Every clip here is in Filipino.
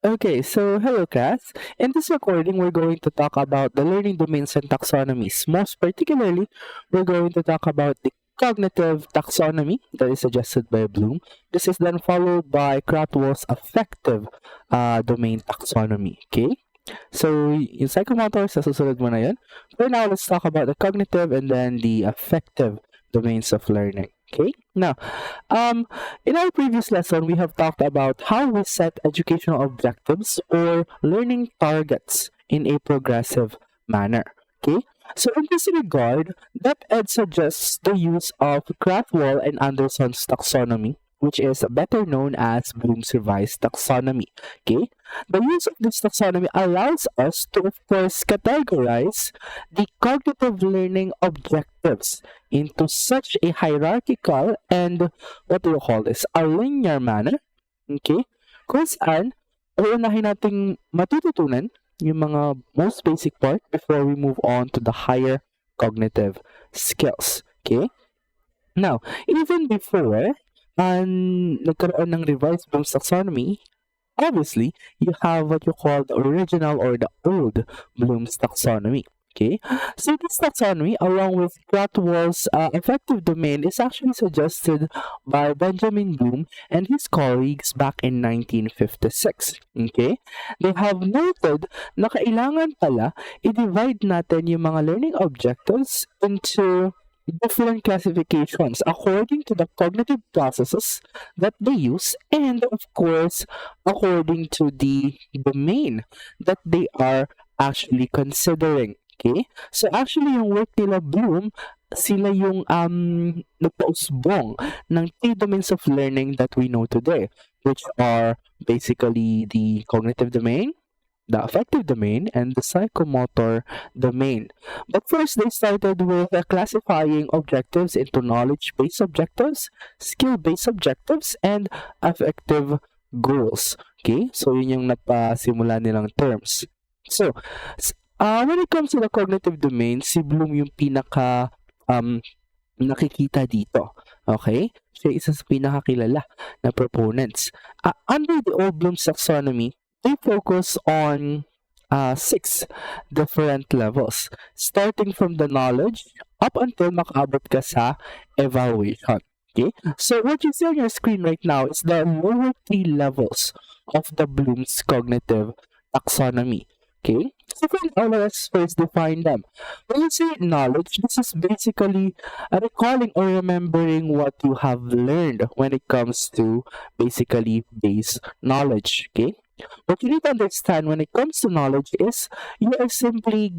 Okay, so hello class. In this recording, we're going to talk about the learning domains and taxonomies. Most particularly, we're going to talk about the cognitive taxonomy that is suggested by Bloom. This is then followed by Krathwohl's affective domain taxonomy. Okay? So, yung psychomotor, sa susunod mo na yun. For now, let's talk about the cognitive and then the affective domains of learning. Okay? Now, in our previous lesson, we have talked about how we set educational objectives or learning targets in a progressive manner. Okay? So in this regard, DepEd suggests the use of Krathwohl and Anderson's taxonomy, which is better known as Bloom's revised taxonomy. Okay? The use of this taxonomy allows us to, of course, categorize the cognitive learning objectives into such a hierarchical and, what do you call this, a linear manner. Okay? Kung saan, uunahin nating matututunan yung mga most basic part before we move on to the higher cognitive skills. Okay? Now, even before nagkaroon ng revised Bloom's taxonomy, obviously, you have what you call the original or the old Bloom's taxonomy. Okay, so this taxonomy, along with Krathwohl's affective domain, is actually suggested by Benjamin Bloom and his colleagues back in 1956. Okay, they have noted na kailangan pala i-divide natin yung mga learning objectives into different classifications according to the cognitive processes that they use and, of course, according to the domain that they are actually considering. Okay? So actually, yung work nila Bloom, sila yung nagpausbong ng three domains of learning that we know today, which are basically the cognitive domain, the affective domain, and the psychomotor domain. But first, they started with classifying objectives into knowledge-based objectives, skill-based objectives, and affective goals. Okay? So, yun yung napasimula nilang terms. So, when it comes to the cognitive domain, si Bloom yung pinaka nakikita dito. Okay? Siya isa sa pinakakilala na proponents. Under the old Bloom's taxonomy, they focus on 6 different levels, starting from the knowledge up until makaabot ka sa evaluation. Okay? So what you see on your screen right now is the lower 3 levels of the Bloom's cognitive taxonomy. Okay? So let's first define them. When you say knowledge, this is basically recalling or remembering what you have learned when it comes to basically base knowledge. Okay? What you need to understand when it comes to knowledge is you are simply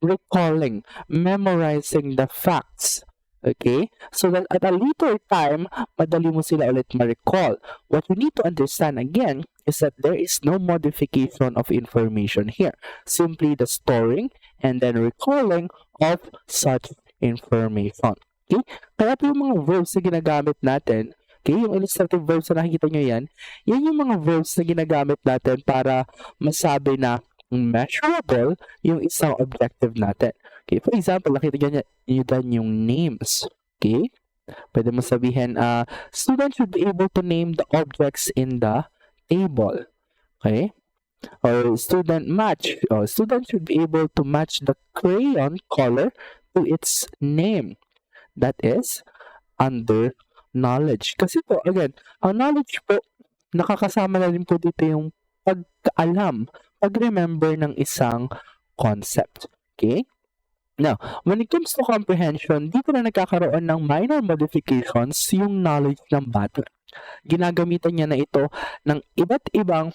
recalling, memorizing the facts. Okay? So that at a later time, madali mo sila ulit ma-recall. What you need to understand again is that there is no modification of information here. Simply the storing and then recalling of such information. Okay? Kaya po yung mga verbs na ginagamit natin, okay, yung illustrative verbs na nakikita nyo yan yung mga verbs na ginagamit natin para masabi na measurable yung isang objective natin. Okay, for example, nakita nyo dyan yung names. Okay? Pwede mo sabihin, students should be able to name the objects in the table. Okay? Or student match. Or students should be able to match the crayon color to its name. That is under knowledge. Kasi po, again, ang knowledge po, nakakasama na rin po dito yung pagkaalam, pag-remember ng isang concept. Okay? Now, when it comes to comprehension, dito na nagkakaroon ng minor modifications yung knowledge ng bata. Ginagamitan niya na ito ng iba't ibang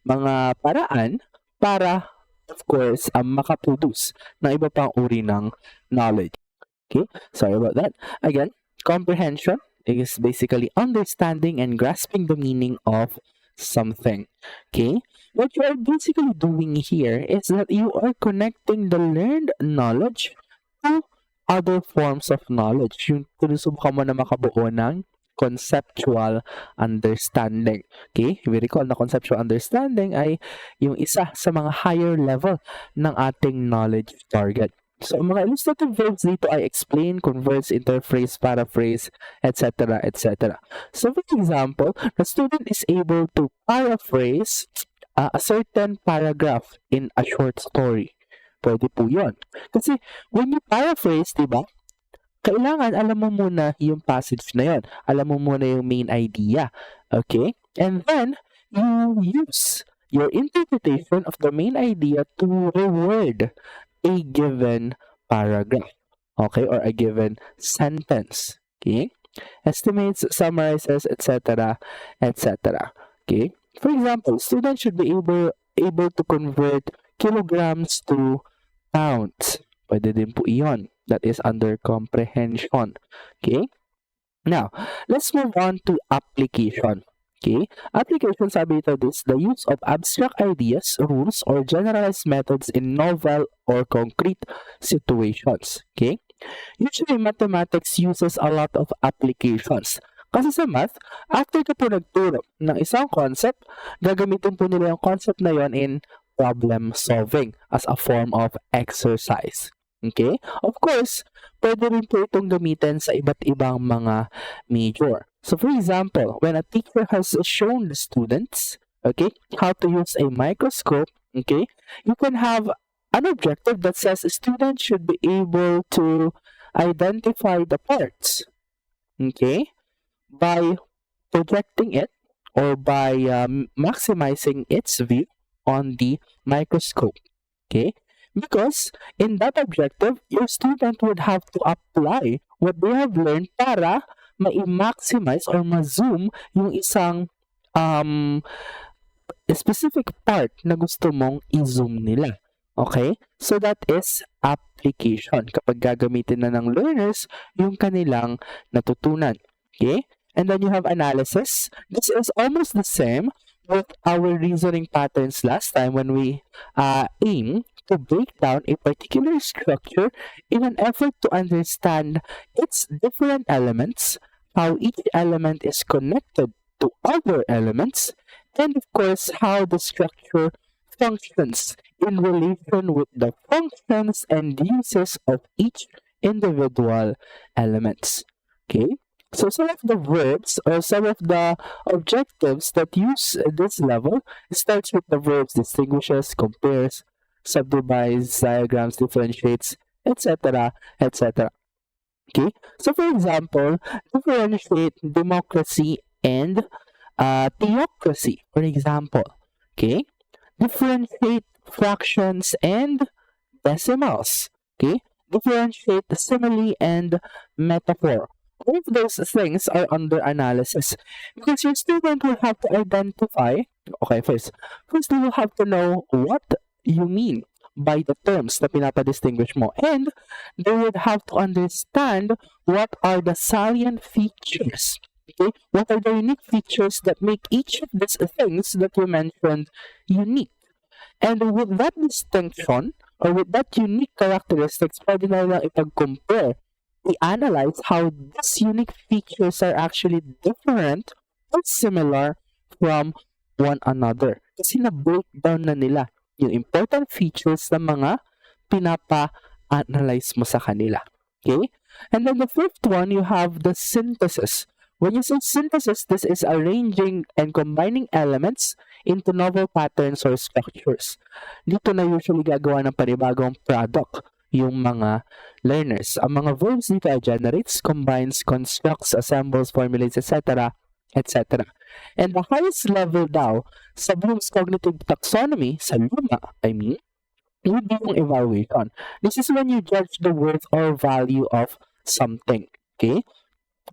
mga paraan para, of course, makaproduce ng iba pang uri ng knowledge. Okay? Sorry about that. Again, comprehension is basically understanding and grasping the meaning of something. Okay? What you are basically doing here is that you are connecting the learned knowledge to other forms of knowledge. Yung sinusubukan mo na makabuo ng conceptual understanding. Okay? We recall na conceptual understanding ay yung isa sa mga higher level ng ating knowledge target. So, ang mga illustrative verbs dito ay explain, converse, interphrase, paraphrase, etc., etc. So, for example, the student is able to paraphrase a certain paragraph in a short story. Pwede po yun. Kasi, when you paraphrase, diba, kailangan alam mo muna yung passage na yun. Alam mo muna yung main idea. Okay? And then, you use your interpretation of the main idea to reword a given paragraph, okay, or a given sentence, okay? Estimates, summarizes, etc., etc. Okay? For example, students should be able to convert kilograms to pounds. Pwede din po iyon. That is under comprehension. Okay? Now, let's move on to application. Okay? Application, sabi ito, is the use of abstract ideas, rules, or generalized methods in novel or concrete situations. Okay? Usually, mathematics uses a lot of applications. Kasi sa math, after ka po nagturo ng isang concept, gagamitin po nila yung concept na yon in problem solving as a form of exercise. Okay? Of course, pwede rin po itong gamitin sa iba't ibang mga major. So, for example, when a teacher has shown the students, okay, how to use a microscope, okay, you can have an objective that says a student should be able to identify the parts, okay, by projecting it or by maximizing its view on the microscope, okay. Because in that objective, your student would have to apply what they have learned para ma-maximize or ma-zoom yung isang specific part na gusto mong i-zoom nila. Okay? So that is application. Kapag gagamitin na ng learners yung kanilang natutunan. Okay? And then you have analysis. This is almost the same with our reasoning patterns last time when we aim to break down a particular structure in an effort to understand its different elements, how each element is connected to other elements, and of course, how the structure functions in relation with the functions and uses of each individual elements. Okay? So some of the verbs or some of the objectives that use this level starts with the verbs distinguishes, compares, subdivides, diagrams, differentiates, etc., etc. Okay? So for example, differentiate democracy and theocracy, for example. Okay? Differentiate fractions and decimals. Okay? Differentiate simile and metaphor. All of those things are under analysis because your student will have to identify, okay, first they will have to know what you mean by the terms na pinapadistinguish mo, and they would have to understand what are the salient features, okay, what are the unique features that make each of these things that you mentioned unique. And with that distinction, or with that unique characteristics, pwede na lang ipag-compare, i-analyze how these unique features are actually different or similar from one another. Kasi na-breakdown na nila yung important features ng mga pinapa-analyze mo sa kanila. Okay? And then the fifth one, you have the synthesis. When you say synthesis, this is arranging and combining elements into novel patterns or structures. Dito na usually gagawa ng panibagong product yung mga learners. Ang mga verbs dito ay generates, combines, constructs, assembles, formulates, etc., etc. And the highest level daw sa Bloom's cognitive taxonomy, sa luma, would be yung evaluation. This is when you judge the worth or value of something. Okay?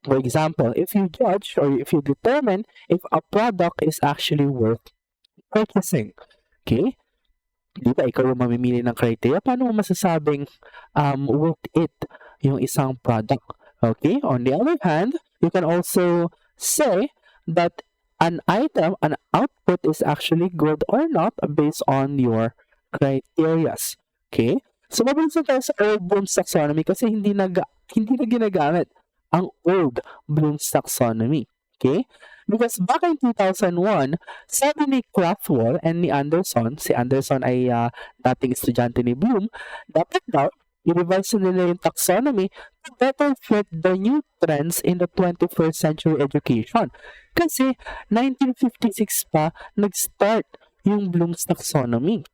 For example, if you judge or if you determine if a product is actually worth purchasing. Okay? Di ba, ikaw yung mamimili ng criteria, paano mo masasabing worth it yung isang product? Okay? On the other hand, you can also say that an item, an output is actually good or not based on your criteria. Okay? So, mabilis na tayo sa old Bloom's taxonomy kasi hindi na ginagamit ang old Bloom's taxonomy. Okay? Because back in 2001, sabi ni Krathwohl and ni Anderson, si Anderson ay dating estudyante ni Bloom, dapat daw I-revise nila yung taxonomy to better fit the new trends in the 21st century education. Kasi 1956 pa nag-start yung Bloom's taxonomy.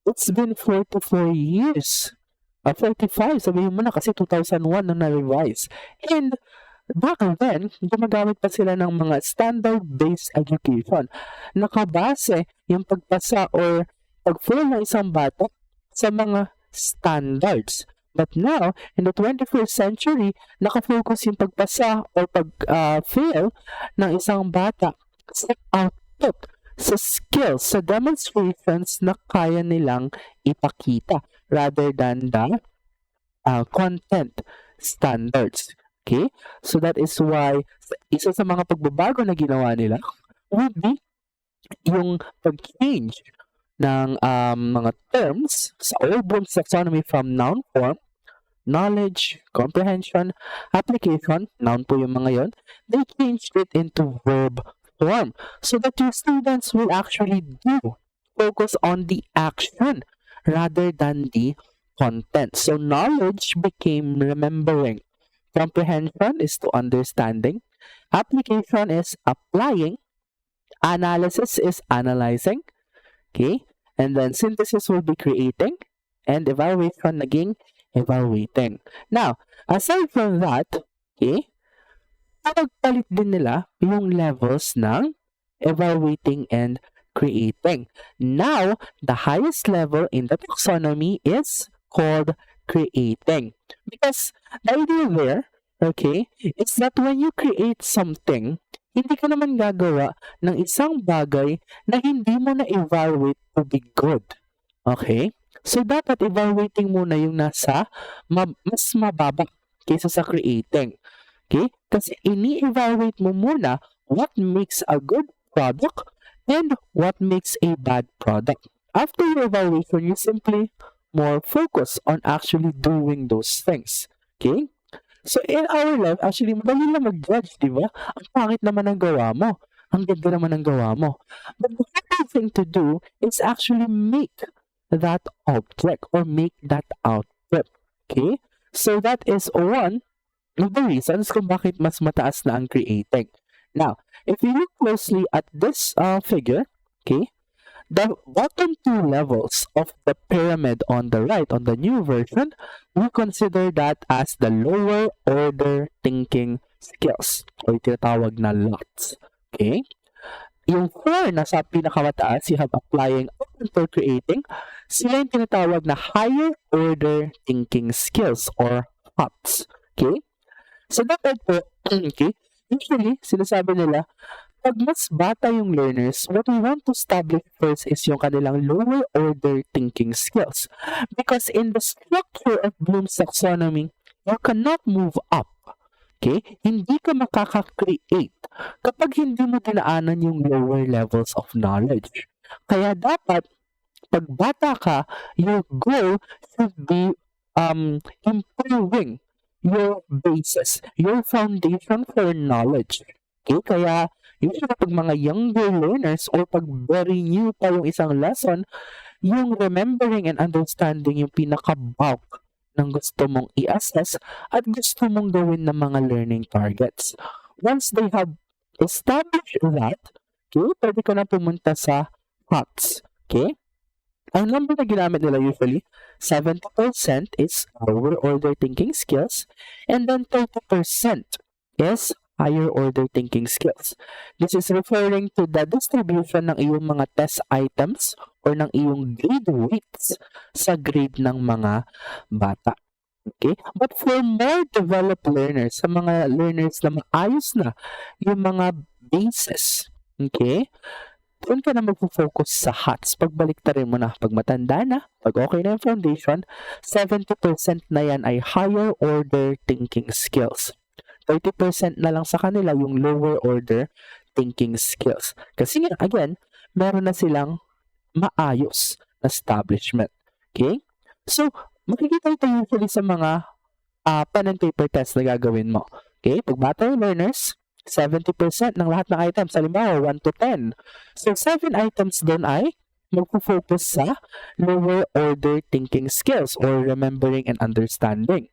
It's been 44 years. 45, sabihin mo na kasi 2001 nung na-revise. And back then, gumagamit pa sila ng mga standard-based education. Nakabase yung pagpasa or pag-fail ng isang bata sa mga standards. But now, in the 21st century, nakafocus yung pagpasa or pag-fail ng isang bata sa output, sa skills, sa demonstrations na kaya nilang ipakita rather than the content standards. Okay? So that is why isa sa mga pagbabago na ginawa nila would be yung pag-change ng mga terms sa old Bloom's taxonomy from noun form, knowledge, comprehension, application, noun po yung mga yon, they changed it into verb form so that your students will actually focus on the action rather than the content. So knowledge became remembering. Comprehension is to understanding. Application is applying. Analysis is analyzing. Okay? And then synthesis will be creating. And evaluation naging evaluating. Now, aside from that, okay, pagpalit din nila yung levels ng evaluating and creating. Now, the highest level in the taxonomy is called creating. Because the idea there, okay, is that when you create something, hindi ka naman gagawa ng isang bagay na hindi mo na-evaluate to be good. Okay? So, dapat evaluating muna yung nasa mas mababa kaysa sa creating. Okay? Kasi ini-evaluate mo muna what makes a good product and what makes a bad product. After your evaluation, you simply more focus on actually doing those things. Okay? So, in our life, actually, madali lang mag-judge, di ba? Ang pangit naman ang gawa mo. Ang ganda naman ang gawa mo. But the harder thing to do is actually make that object or make that output. Okay? So, that is one of the reasons kung bakit mas mataas na ang creating. Now, if you look closely at this figure, okay, the bottom two levels of the pyramid on the right, on the new version, we consider that as the lower order thinking skills or tinatawag na lots. Okay? Yung 4 na sa pinakamataas, you have applying up until creating, sila yung tinatawag na higher order thinking skills or HOTS. Okay? So that po, okay, usually, sinasabi nila, pag mas bata yung learners, what we want to establish first is yung kanilang lower order thinking skills. Because in the structure of Bloom's taxonomy, you cannot move up. Okay? Hindi ka makaka-create kapag hindi mo dinaanan yung lower levels of knowledge. Kaya dapat, pag bata ka, your goal should be improving your basis, your foundation for knowledge. Okay? Kaya, usually pag mga younger learners or pag very new pa yung isang lesson, yung remembering and understanding yung pinaka-bulk ng gusto mong i-assess at gusto mong gawin ng mga learning targets. Once they have established that, okay, pwede ka na pumunta sa HOTS. Okay? Ang number na ginamit nila usually, 70% is lower order thinking skills and then 30% is higher order thinking skills. This is referring to the distribution ng iyong mga test items or ng iyong grade weights sa grade ng mga bata. Okay? But for more developed learners, sa mga learners na maayos na yung mga bases, okay, doon ka na mag-focus sa HOTS. Pagbaliktarin mo na, pag matanda na, pag okay na yung foundation, 70% na yan ay higher order thinking skills. 30% na lang sa kanila yung lower order thinking skills. Kasi nga, again, meron na silang maayos na establishment. Okay? So, makikita ito usually sa mga pen and paper test na gagawin mo. Okay? Pag bata yung learners, 70% ng lahat ng items, halimbawa 1 to 10. So, 7 items doon ay magpo-focus sa lower order thinking skills or remembering and understanding.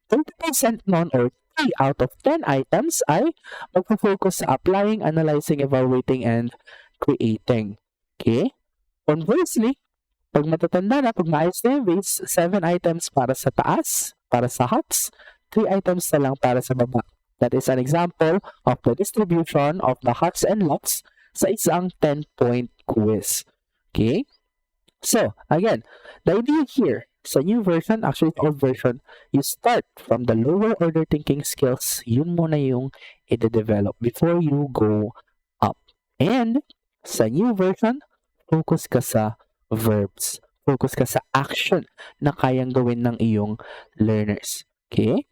20% non or 3 out of 10 items ay magpo-focus sa applying, analyzing, evaluating, and creating. Okay? Conversely, pag matatanda na, pag maayos na yung base, 7 items para sa taas, para sa hops, 3 items na lang para sa baba. That is an example of the distribution of the hots and lots sa isang 10-point quiz. Okay? So, again, the idea here, sa new version, actually the old version, you start from the lower order thinking skills, yun muna yung i-develop before you go up. And, sa new version, focus ka sa verbs. Focus ka sa action na kayang gawin ng iyong learners. Okay?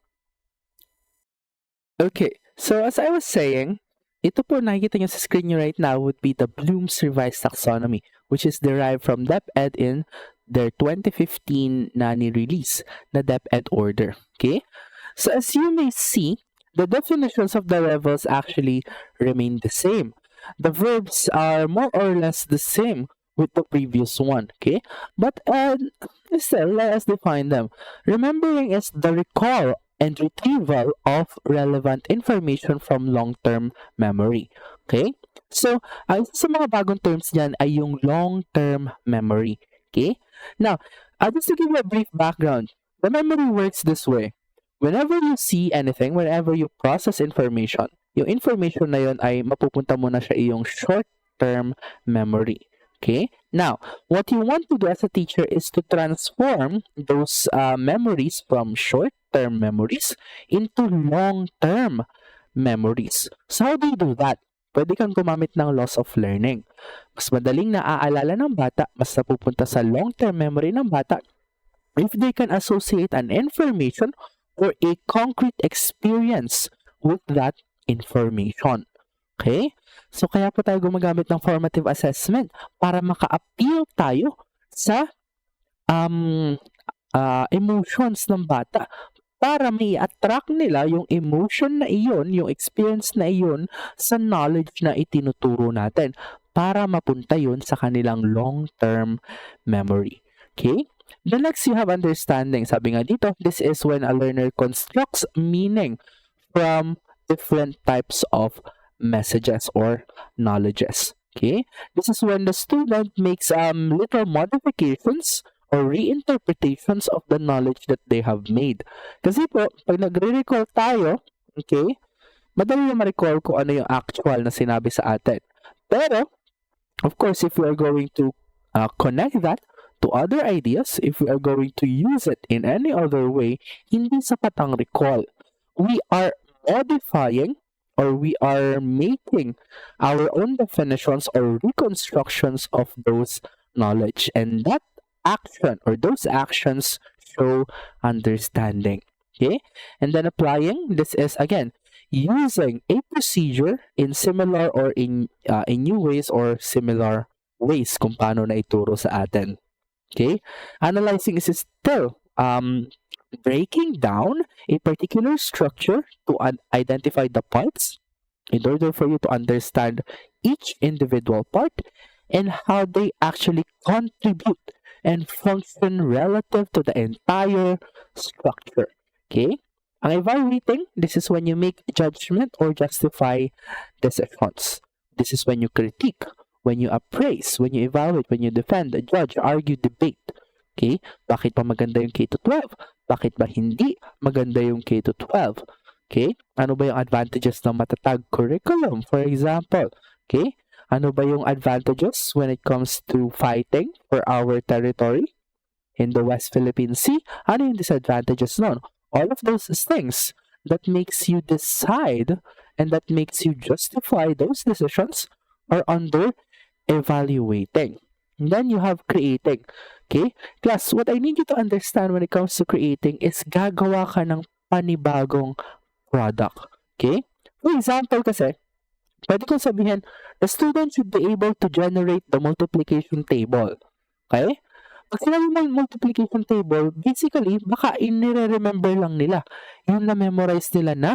Okay, so as I was saying, ito po nakikita nyo sa screen nyo right now would be the Bloom's Revised Taxonomy, which is derived from DepEd in their 2015 na ni-release na DepEd order. Okay? So as you may see, the definitions of the levels actually remain the same. The verbs are more or less the same with the previous one. Okay? But still, let us define them. Remembering is the recall and retrieval of relevant information from long-term memory. Okay? So, isa sa mga bagong terms dyan ay yung long-term memory. Okay? Now, just to give you a brief background, the memory works this way. Whenever you see anything, whenever you process information, yung information na yun ay mapupunta mo na sa iyong short-term memory. Okay? Now, what you want to do as a teacher is to transform those memories from short-term memories into long-term memories. So, how do you do that? Pwede kang gumamit ng loss of learning. Mas madaling naaalala ng bata, mas napupunta sa long-term memory ng bata if they can associate an information or a concrete experience with that information. Okay? So, kaya po tayo gumagamit ng formative assessment para maka-appeal tayo sa emotions ng bata. Para may attract nila yung emotion na iyon, yung experience na iyon sa knowledge na itinuturo natin para mapunta yun sa kanilang long-term memory. Okay? The next, you have understanding. Sabi nga dito, this is when a learner constructs meaning from different types of messages or knowledges. Okay? This is when the student makes little modifications or reinterpretations of the knowledge that they have made. Kasi po, pag nagre-recall tayo, okay, madali na ma-recall kung ano yung actual na sinabi sa atin. Pero, of course, if we are going to connect that to other ideas, if we are going to use it in any other way, hindi sapat ang recall. We are modifying or we are making our own definitions or reconstructions of those knowledge. And that action or those actions show understanding. Okay? And then applying, this is again, using a procedure in similar or in new ways or similar ways kung paano na ituro sa atin. Okay? Analyzing is still breaking down a particular structure to identify the parts in order for you to understand each individual part and how they actually contribute and function relative to the entire structure. Okay? Ang evaluating, this is when you make judgment or justify decisions. This is when you critique, when you appraise, when you evaluate, when you defend, judge, argue, debate. Okay? Bakit pa maganda yung K-12? Bakit ba hindi maganda yung K-12? Okay? Ano ba yung advantages ng matatag curriculum, for example? Okay? Ano ba yung advantages when it comes to fighting for our territory in the West Philippine Sea? Ano yung disadvantages nun? All of those things that makes you decide and that makes you justify those decisions are under evaluating. And then you have creating. Okay? Class, what I need you to understand when it comes to creating is gagawa ka ng panibagong product. Okay? For example kasi, pwede kong sabihin, the student should be able to generate the multiplication table. Okay? Pag sinabi mo multiplication table, basically, baka inire-remember lang nila yung na-memorize nila na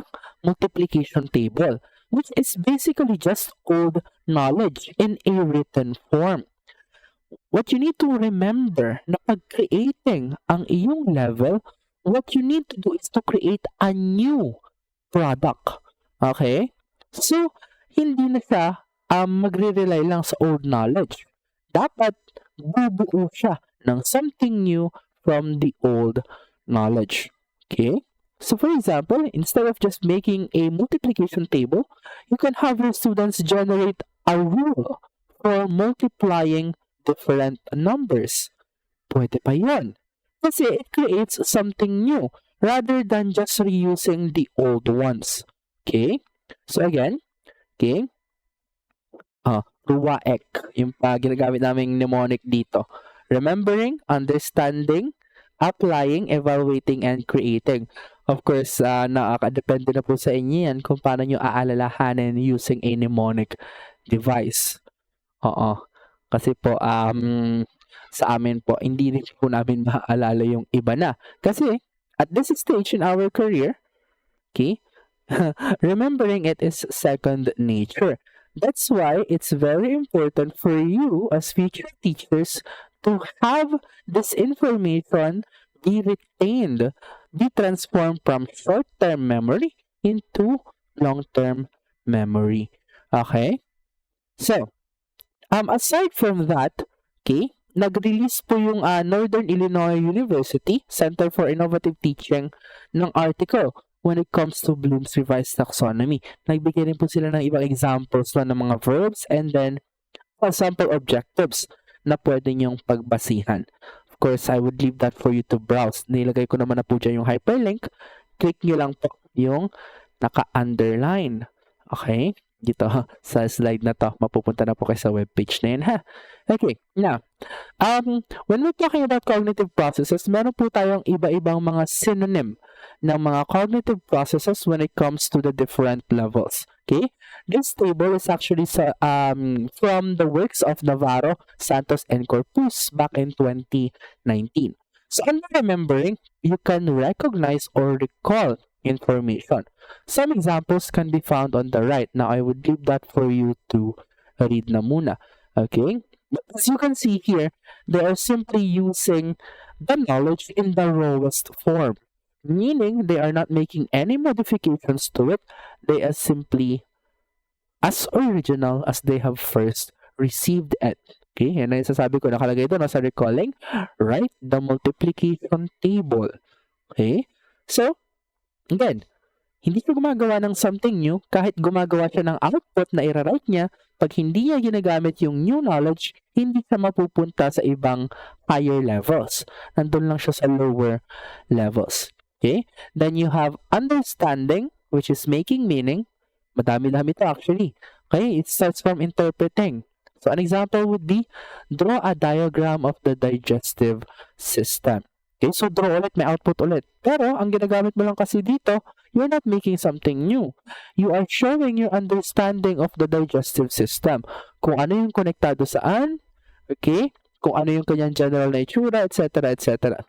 multiplication table, which is basically just old knowledge in a written form. what you need to remember na pag creating ang iyong level, what you need to do is to create a new product. Okay? So, hindi na siya magre-rely lang sa old knowledge. Dapat bubuo siya ng something new from the old knowledge. Okay? So for example, instead of just making a multiplication table, you can have your students generate a rule for multiplying different numbers. Pwede pa yun. Kasi it creates something new rather than just reusing the old ones. Okay? So again, okay? Ruwaek, yung ginagamit naming mnemonic dito. Remembering, understanding, applying, evaluating, and creating. Of course, nakakadepende na po sa inyo yan kung paano nyo aalalahanin using a mnemonic device. Oo. Kasi po, sa amin po, hindi rin po namin maaalala yung iba na. Kasi, at this stage in our career, okay, remembering it is second nature. That's why it's very important for you as future teachers to have this information be retained, be transformed from short-term memory into long-term memory. Okay? So, aside from that, okay, nag-release po yung Northern Illinois University Center for Innovative Teaching ng article when it comes to Bloom's Revised Taxonomy. Nagbigay rin po sila ng ibang examples ng mga verbs and then sample objectives na pwede niyong pagbasihan. Of course, I would leave that for you to browse. Nilagay ko naman na po dyan yung hyperlink. Click nyo lang po yung naka-underline. Okay? Dito sa slide na to, mapupunta na po kayo sa webpage na yun, ha? Okay, now, when we're talking about cognitive processes, meron po tayong iba-ibang mga synonym ng mga cognitive processes when it comes to the different levels. Okay? This table is actually from the works of Navarro, Santos, and Corpus back in 2019. So, under remembering, you can recognize or recall information. Some examples can be found on the right. Now, I would leave that for you to read na muna. Okay? But as you can see here, they are simply using the knowledge in the rawest form. Meaning, they are not making any modifications to it. They are simply as original as they have first received it. Okay? Yan na yung sasabi ko, nakalagay doon sa recalling. Write the multiplication table. Okay? So, again, hindi siya gumagawa ng something new kahit gumagawa siya ng output na i-write niya. Pag hindi niya ginagamit yung new knowledge, hindi siya mapupunta sa ibang higher levels. Nandun lang siya sa lower levels. Okay? Then you have understanding, which is making meaning. Madami-dami to actually. Okay? It starts from interpreting. So an example would be, draw a diagram of the digestive system. Okay, so draw ulit, may output ulit. Pero, ang ginagamit mo lang kasi dito, you're not making something new. You are showing your understanding of the digestive system. Kung ano yung konektado saan, okay, kung ano yung kanyang general na itsura, etc., etc.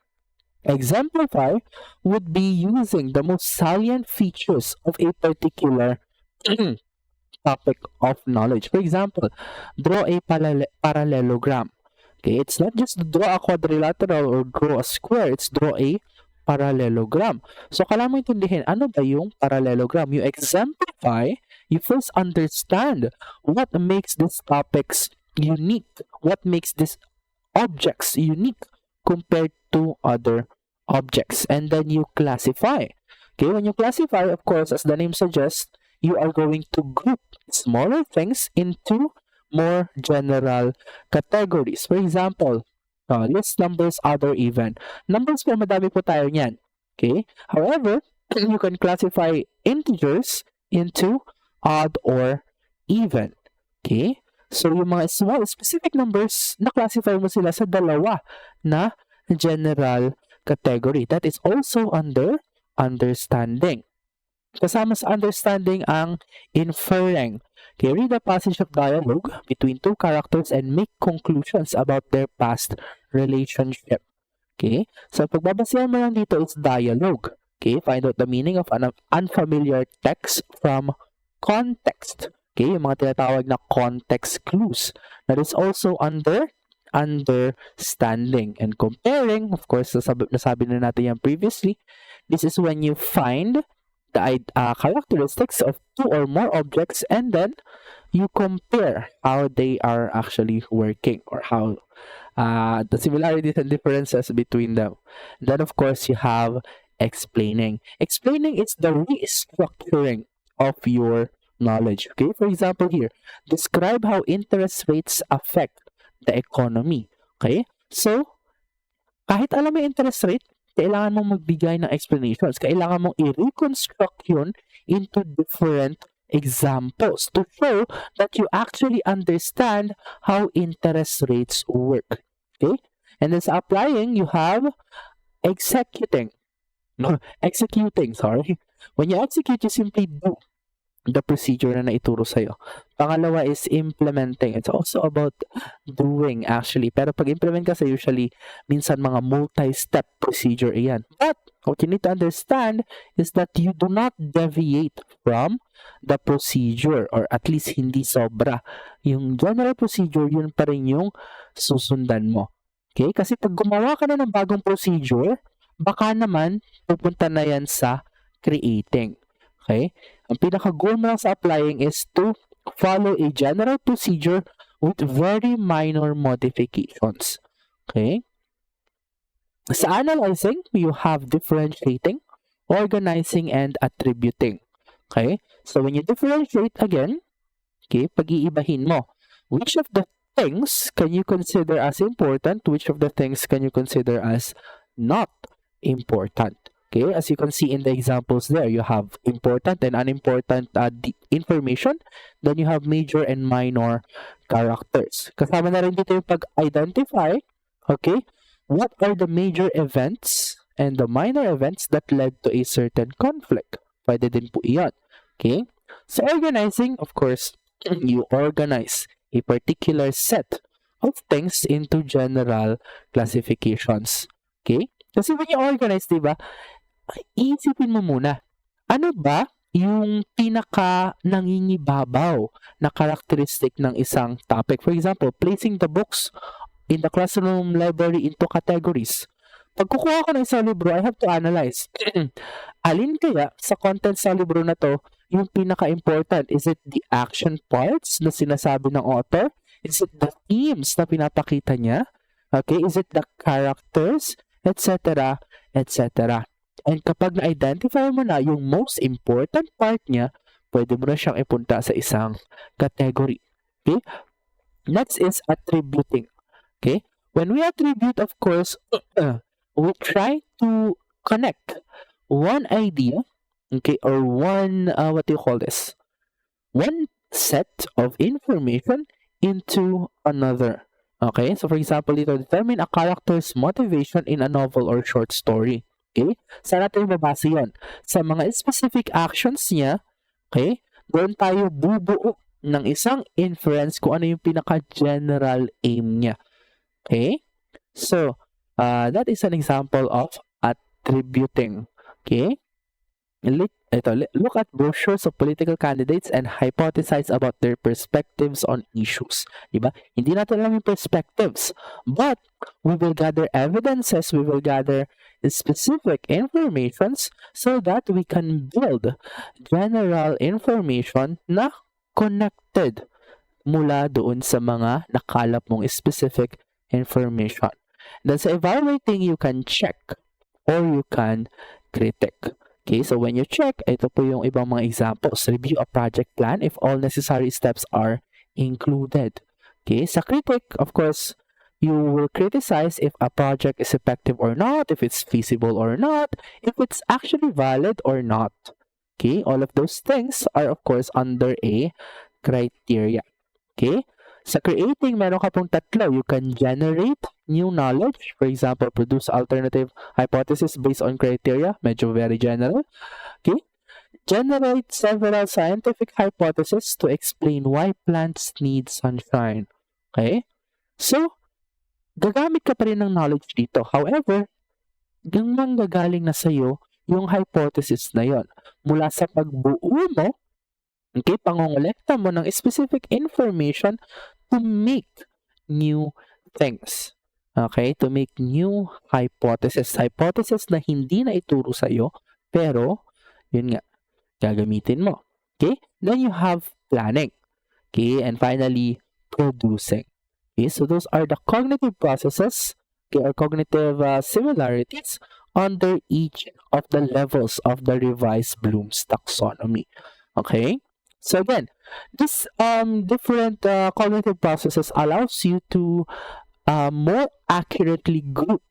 Exemplify would be using the most salient features of a particular topic of knowledge. For example, draw a parallelogram. Okay, it's not just draw a quadrilateral or draw a square, it's draw a parallelogram. So, kailangan mo intindihin, ano ba yung parallelogram? You exemplify, you first understand what makes these topics unique, what makes these objects unique compared to other objects, and then you classify. Okay, when you classify, of course, as the name suggests, you are going to group smaller things into more general categories. For example, list numbers, odd or even. Numbers po, madami po tayo niyan. Okay? However, you can classify integers into odd or even. Okay? So, yung mga small, specific numbers, na-classify mo sila sa dalawa na general category. That is also under understanding. Kasama sa understanding ang inferring. Okay, read a passage of dialogue between two characters and make conclusions about their past relationship. Okay, so pagbabasihan mo lang dito is dialogue. Okay, find out the meaning of an unfamiliar text from context. Okay, yung mga tinatawag na context clues. That is also under understanding. And comparing, of course, nasabi na natin yan previously, this is when you find the characteristics of two or more objects and then you compare how they are actually working or how the similarities and differences between them. Then, of course, you have explaining. Explaining is the restructuring of your knowledge. Okay, for example, here, describe how interest rates affect the economy. Okay, so kahit alam mo yung interest rate, kailangan mong magbigay ng explanations. Kailangan mong i-reconstruct yun into different examples to show that you actually understand how interest rates work. Okay? And then sa applying, you have executing. No, executing, sorry. When you execute, you simply do the procedure na naituro sa'yo. Pangalawa is implementing. It's also about doing actually. Pero pag implement kasi usually, minsan mga multi-step procedure iyan. But what you need to understand is that you do not deviate from the procedure or at least hindi sobra. Yung general procedure, yun pa rin yung susundan mo. Okay? Kasi pag gumawa ka na ng bagong procedure, baka naman pupunta na yan sa creating. Okay? Ang pinaka-goal mo lang sa applying is to follow a general procedure with very minor modifications. Okay? Sa analyzing, you have differentiating, organizing, and attributing. Okay? So when you differentiate again, okay, pag-iibahin mo. Which of the things can you consider as important? Which of the things can you consider as not important? Okay, as you can see in the examples there, you have important and unimportant information. Then you have major and minor characters. Kasama na rin dito yung pag-identify, okay, what are the major events and the minor events that led to a certain conflict. Pwede din po iyan. Okay, so organizing, of course, you organize a particular set of things into general classifications. Okay, kasi when you organize, diba, iisipin mo muna, ano ba yung pinaka nangingibabaw na characteristic ng isang topic? For example, placing the books in the classroom library into categories. Pag kukuha ko ng isang libro, I have to analyze. Alin kaya sa content sa libro na to yung pinaka-important? Is it the action parts na sinasabi ng author? Is it the themes na pinapakita niya? Okay, is it the characters? Etc. Etc. And kapag na-identify mo na yung most important part niya, pwede mo na siyang ipunta sa isang category. Okay? Next is attributing. Okay? When we attribute, of course, we try to connect one idea, okay, or one, what do you call this? One set of information into another. Okay? So, for example, dito, determine a character's motivation in a novel or short story. Okay? Saan natin mabasa yun? Sa mga specific actions niya, okay? Doon tayo bubuo ng isang inference kung ano yung pinaka-general aim niya. Okay? So, that is an example of attributing. Okay? Look at brochures of political candidates and hypothesize about their perspectives on issues. Diba? Hindi natin alam yung perspectives, but we will gather evidences, we will gather specific informations so that we can build general information na connected mula doon sa mga nakalap mong specific information. Then sa evaluating, you can check or you can critique. Okay, so when you check, ito po yung ibang mga examples. Review a project plan if all necessary steps are included. Okay, sa critique, of course, you will criticize if a project is effective or not, if it's feasible or not, if it's actually valid or not. Okay, all of those things are, of course, under a criteria. Okay, sa creating, meron ka pong tatlo. You can generate new knowledge. For example, produce alternative hypothesis based on criteria. Medyo very general. Okay, generate several scientific hypotheses to explain why plants need sunshine. Okay, so, gagamit ka pa rin ng knowledge dito. However, yung manggagaling na sa'yo yung hypothesis na yon mula sa pagbuo mo, okay, pangongolekta mo ng specific information to make new things. Okay? To make new hypothesis. Hypothesis na hindi na ituro sa'yo, pero, yun nga, gagamitin mo. Okay? Then you have planning. Okay? And finally, producing. Okay? So those are the cognitive processes, okay, or cognitive similarities under each of the levels of the revised Bloom's taxonomy. Okay? So again, this different cognitive processes allows you to more accurately group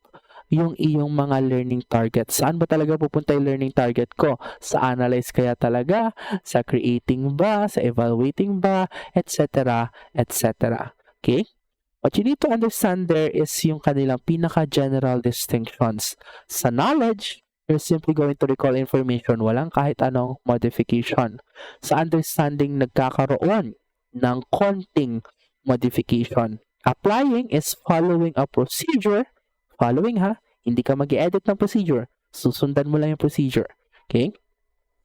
yung iyong mga learning targets. Saan ba talaga pupunta yung learning target ko? Sa analyze kaya talaga? Sa creating ba? Sa evaluating ba? Etc. Etc. Okay? What you need to understand there is yung kanilang pinaka-general distinctions. Sa knowledge, you're simply going to recall information. Walang kahit anong modification. Sa understanding, nagkakaroon ng konting modification. Applying is following a procedure. Following hindi ka mag-edit ng procedure. Susundan mo lang yung procedure. Okay?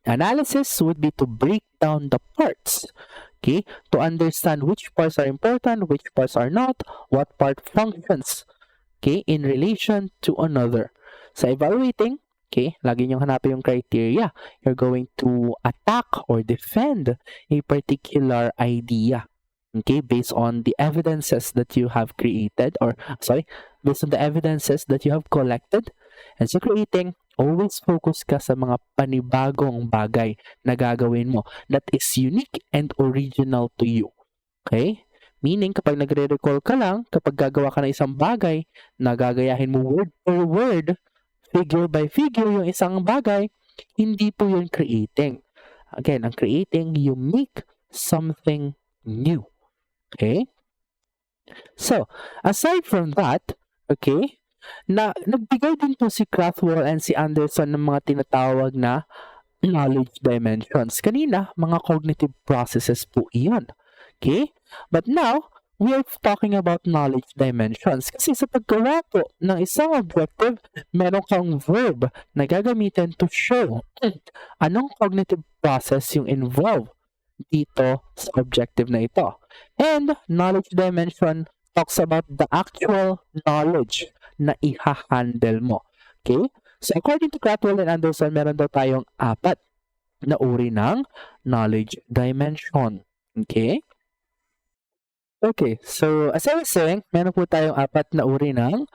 Analysis would be to break down the parts. Okay? To understand which parts are important, which parts are not, what part functions, okay, in relation to another. Sa evaluating, okay, lagi niyong hanapin yung criteria. You're going to attack or defend a particular idea. Okay, based on the evidences that you have created, based on the evidences that you have collected. And so creating, always focus ka sa mga panibagong bagay na gagawin mo that is unique and original to you. Okay? Meaning, kapag nagre-recall ka lang, kapag gagawa ka ng isang bagay, nagagayahin mo word per word, figure by figure yung isang bagay, hindi po yun creating. Again, ang creating, you make something new. Okay? So, aside from that, okay, nagbigay din po si Krathwohl and si Anderson ng mga tinatawag na knowledge dimensions. Kanina, mga cognitive processes po iyon. Okay? But now, we are talking about knowledge dimensions. Kasi sa paggawa po ng isang objective, meron kang verb na gagamitin to show anong cognitive process yung involved dito sa objective na ito. And knowledge dimension talks about the actual knowledge na iha-handle mo. Okay? So according to Krathwohl and Anderson, meron daw tayong 4 na uri ng knowledge dimension. Okay? Okay, so as I was saying, meron po tayong 4 na uri ng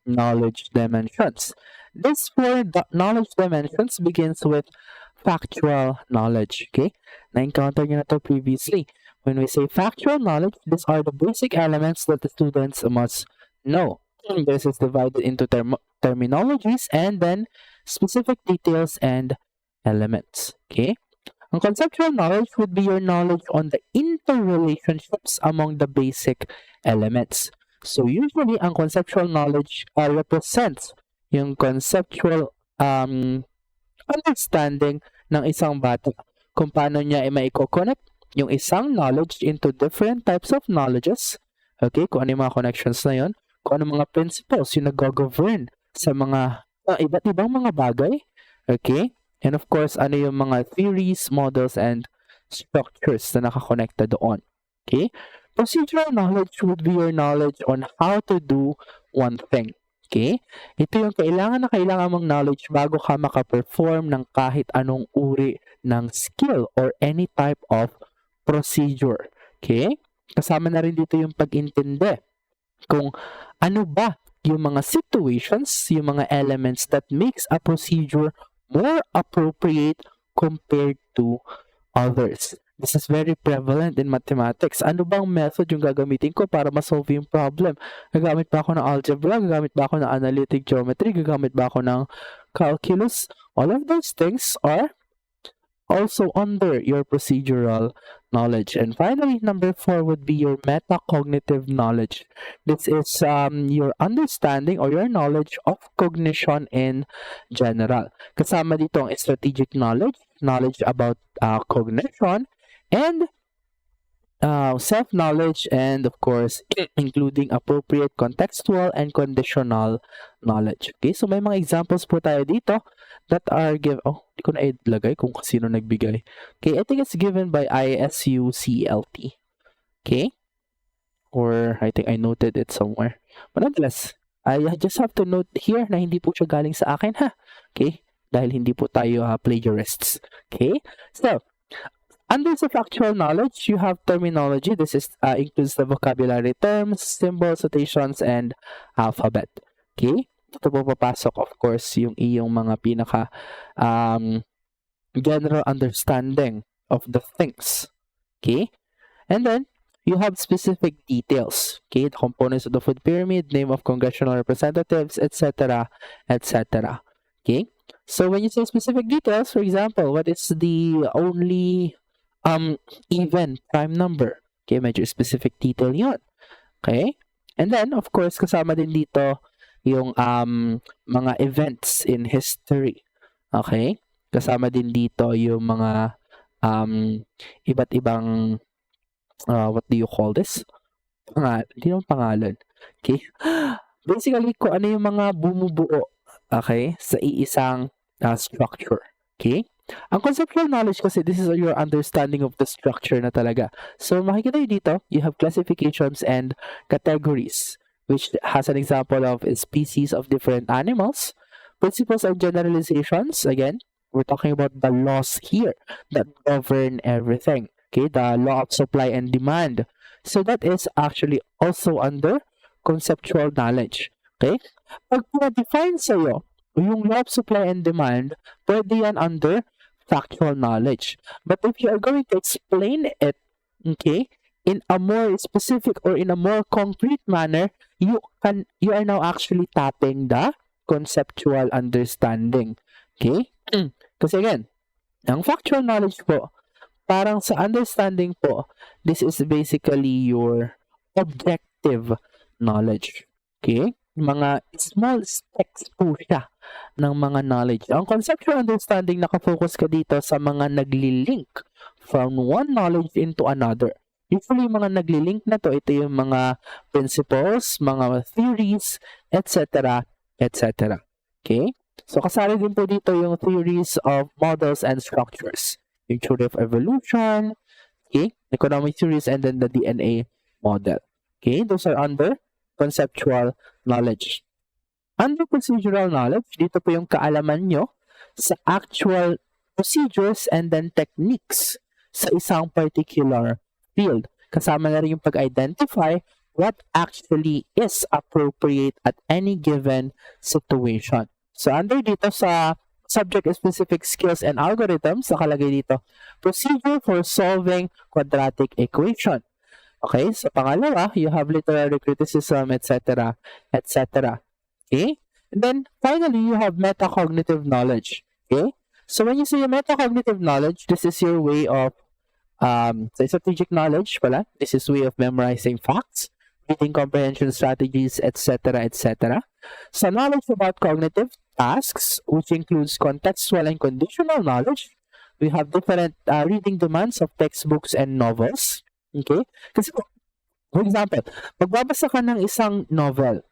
knowledge dimensions. This 4 knowledge dimensions begins with factual knowledge. Okay? Na-encounter nyo na to previously. When we say factual knowledge, these are the basic elements that the students must know. This is divided into terminologies and then specific details and elements. Okay? Ang conceptual knowledge would be your knowledge on the interrelationships among the basic elements. So usually, ang conceptual knowledge represents yung conceptual understanding ng isang bata kung paano niya maiko-connect yung isang knowledge into different types of knowledges. Okay, kung ano yung mga connections na yun, kung ano mga principles yung nag-govern sa mga iba't ibang mga bagay. Okay, and of course, ano yung mga theories, models, and structures na nakakonekta doon. Okay, procedural knowledge would be your knowledge on how to do one thing. Okay, ito yung kailangan mong knowledge bago ka makaperform ng kahit anong uri ng skill or any type of procedure. Okay? Kasama na rin dito yung pag-intindi kung ano ba yung mga situations, yung mga elements that makes a procedure more appropriate compared to others. This is very prevalent in mathematics. Ano bang method yung gagamitin ko para ma-solve yung problem? Gagamit ba ako ng algebra? Gagamit ba ako ng analytic geometry? Gagamit ba ako ng calculus? All of those things are also under your procedural knowledge. And finally, number 4 would be your metacognitive knowledge. This is your understanding or your knowledge of cognition in general. Kasama dito ang strategic knowledge, knowledge about cognition, and self-knowledge, and of course, including appropriate contextual and conditional knowledge. Okay, so may mga examples po tayo dito that are given. Oh, di ko na ilagay kung sino nagbigay. Okay, I think it's given by ISU CLT. Okay, or I think I noted it somewhere. But nonetheless, I just have to note here na hindi po siya galing sa akin, ha? Okay? Dahil hindi po tayo plagiarists. Okay? So, under the factual knowledge, you have terminology. This is includes the vocabulary terms, symbols, notations, and alphabet. Okay? Ito po papasok, of course, yung iyong mga pinaka general understanding of the things. Okay? And then, you have specific details. Okay? The components of the food pyramid, name of congressional representatives, etc., etc. Okay? So, when you say specific details, for example, what is the only even prime number? Okay, medyo specific detail yun. Okay? And then, of course, kasama din dito yung mga events in history. Okay? Kasama din dito yung mga iba't ibang what do you call this? Hindi naman pangalan. Okay? Basically, kung ano yung mga bumubuo, okay, sa iisang structure. Okay? Ang conceptual knowledge kasi, this is your understanding of the structure na talaga. So, makikita nyo dito, you have classifications and categories, which has an example of species of different animals, principles and generalizations. Again, we're talking about the laws here that govern everything. Okay, the law of supply and demand. So, that is actually also under conceptual knowledge. Okay? Pag na-define sa'yo, yung law of supply and demand, pwede yan under factual knowledge. But if you are going to explain it, okay, in a more specific or in a more concrete manner, you are now actually tapping the conceptual understanding. Okay? Kasi again, ang factual knowledge po, parang sa understanding po, this is basically your objective knowledge. Okay? Mga small steps po siya ng mga knowledge. Ang conceptual understanding, nakafocus ka dito sa mga naglilink from one knowledge into another. Usually, mga naglilink na to, ito yung mga principles, mga theories, etc., etc. Okay? So, kasali din po dito yung theories of models and structures. Yung theory of evolution, okay? Economic theories, and then the DNA model. Okay? Those are under conceptual knowledge. Under procedural knowledge, dito po yung kaalaman nyo sa actual procedures and then techniques sa isang particular field. Kasama na rin yung pag-identify what actually is appropriate at any given situation. So, under dito sa subject-specific skills and algorithms, nakalagay dito, procedure for solving quadratic equation. Okay, so pangalawa, you have literary criticism, etc., etc. Okay, and then finally, you have metacognitive knowledge. Okay, so when you say metacognitive knowledge, this is your way of strategic knowledge pala. This is way of memorizing facts, reading comprehension strategies, etc., etc. So knowledge about cognitive tasks, which includes contextual and conditional knowledge. We have different reading demands of textbooks and novels. Okay? Kasi, for example, magbabasa ka ng isang novel,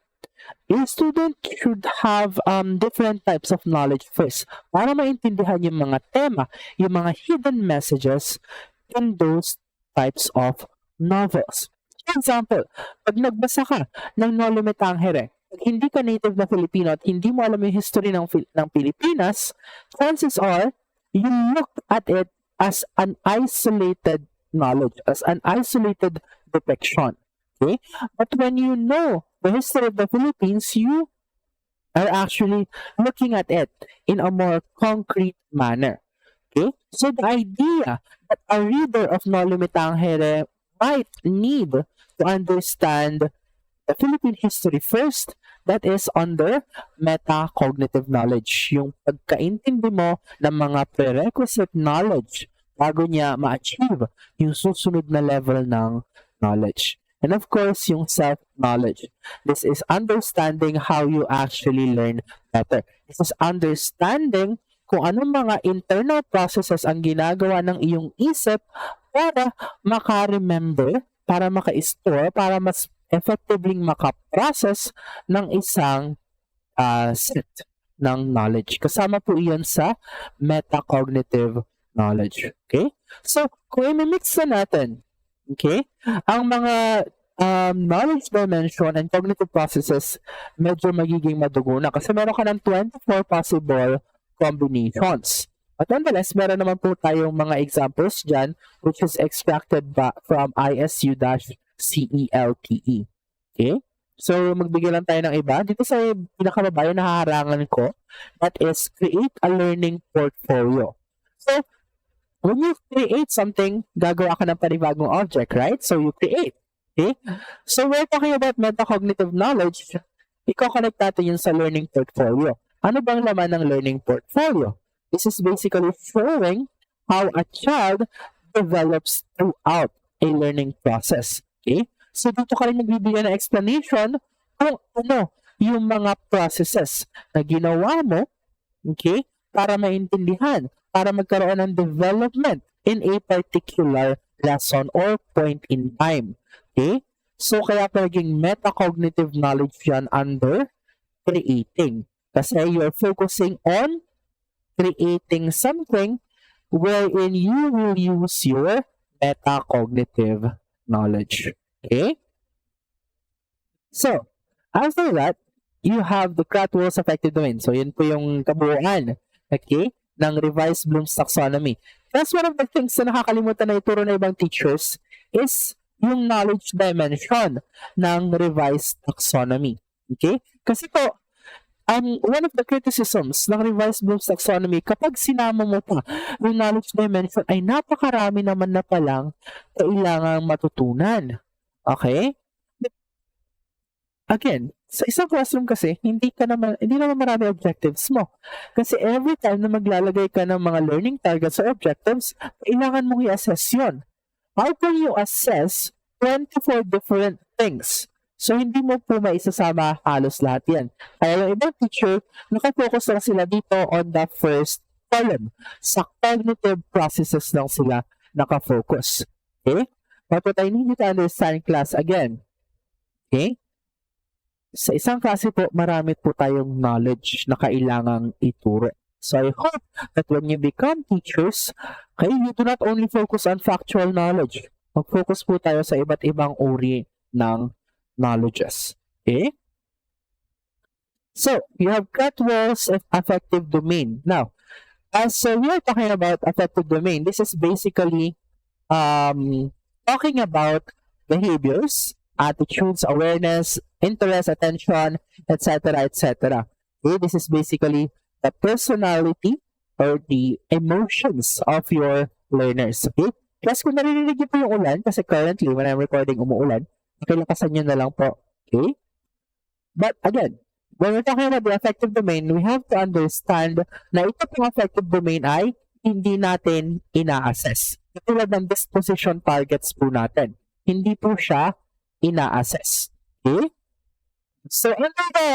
a student should have different types of knowledge first para maintindihan yung mga tema, yung mga hidden messages in those types of novels. For example, pag nagbasa ka ng Nolo Me Tangere, pag hindi ka native na Filipino at hindi mo alam yung history ng Pilipinas, chances are, you look at it as an isolated knowledge, as an isolated depiction. Okay? But when you know the history of the Philippines, you are actually looking at it in a more concrete manner. Okay? So the idea that a reader of Nolo Me Tangere might need to understand the Philippine history first, that is under metacognitive knowledge. Yung pagkaintindi mo ng mga prerequisite knowledge bago niya ma-achieve yung susunod na level ng knowledge. And of course, yung self-knowledge. This is understanding how you actually learn better. This is understanding kung anong mga internal processes ang ginagawa ng iyong isip para maka-remember, para maka-store, para mas effectively maka-process ng isang set ng knowledge. Kasama po iyon sa metacognitive knowledge. Okay? So, kung i-mix na natin, okay, ang mga knowledge dimension and cognitive processes, medyo magiging madugo na kasi meron ka ng 24 possible combinations. But nonetheless, meron naman po tayong mga examples dyan which is extracted from ISU-CELTE. Okay? So, magbigay lang tayo ng iba. Dito sa pinakababa yung nahaharangan ko, that is create a learning portfolio. So, when you create something, gagawa ka ng panibagong object, right? So, you create. Okay? So, we're talking about metacognitive knowledge. I-connect natin yun sa learning portfolio. Ano bang laman ng learning portfolio? This is basically showing how a child develops throughout a learning process. Okay? So, dito ka rin nagbibigay ng explanation kung ano yung mga processes na ginawa mo, okay, para maintindihan, para magkaroon ng development in a particular lesson or point in time. Okay? So, kaya pa naging metacognitive knowledge yan under creating. Kasi you're focusing on creating something wherein you will use your metacognitive knowledge. Okay? So, after that, you have the Krathwohl's affective domain. So, yun po yung kabuuan, okay, ng revised Bloom's taxonomy. That's one of the things na nakakalimutan na ituro na ibang teachers is yung knowledge dimension ng revised taxonomy. Okay? Kasi po, one of the criticisms ng revised Bloom's taxonomy, kapag sinama mo pa yung knowledge dimension, ay napakarami naman na palang kailangang matutunan. Okay? Again, sa isang classroom kasi, hindi naman marami objectives mo. Kasi every time na maglalagay ka ng mga learning targets or objectives, kailangan mong i-assess yun. How can you assess 24 different things? So, hindi mo po maisasama halos lahat yan. Kaya yung ibang teacher, nakafocus lang sila dito on the first column. Sa cognitive processes lang sila nakafocus. Okay? But I need you to understand class again. Okay? Sa isang klase po, marami po tayong knowledge na kailangang ituro. So I hope that when you become teachers, okay, you do not only focus on factual knowledge. Mag-focus po tayo sa iba't ibang uri ng knowledges. Okay? So, you have Krathwohl's affective domain. Now, as we are talking about affective domain, this is basically talking about behaviors, attitudes, awareness, interest, attention, etc., etc. Okay, this is basically the personality or the emotions of your learners. Okay? Plus, kung naririnig niyo po yung ulan, kasi currently, when I'm recording, umuulan, pakilakasan nyo na lang po. Okay? But again, when we're talking about the affective domain, we have to understand na ito pong affective domain ay hindi natin ina-assess. Tulad ng disposition targets po natin. Hindi po siya ina-assess. Okay? So, under the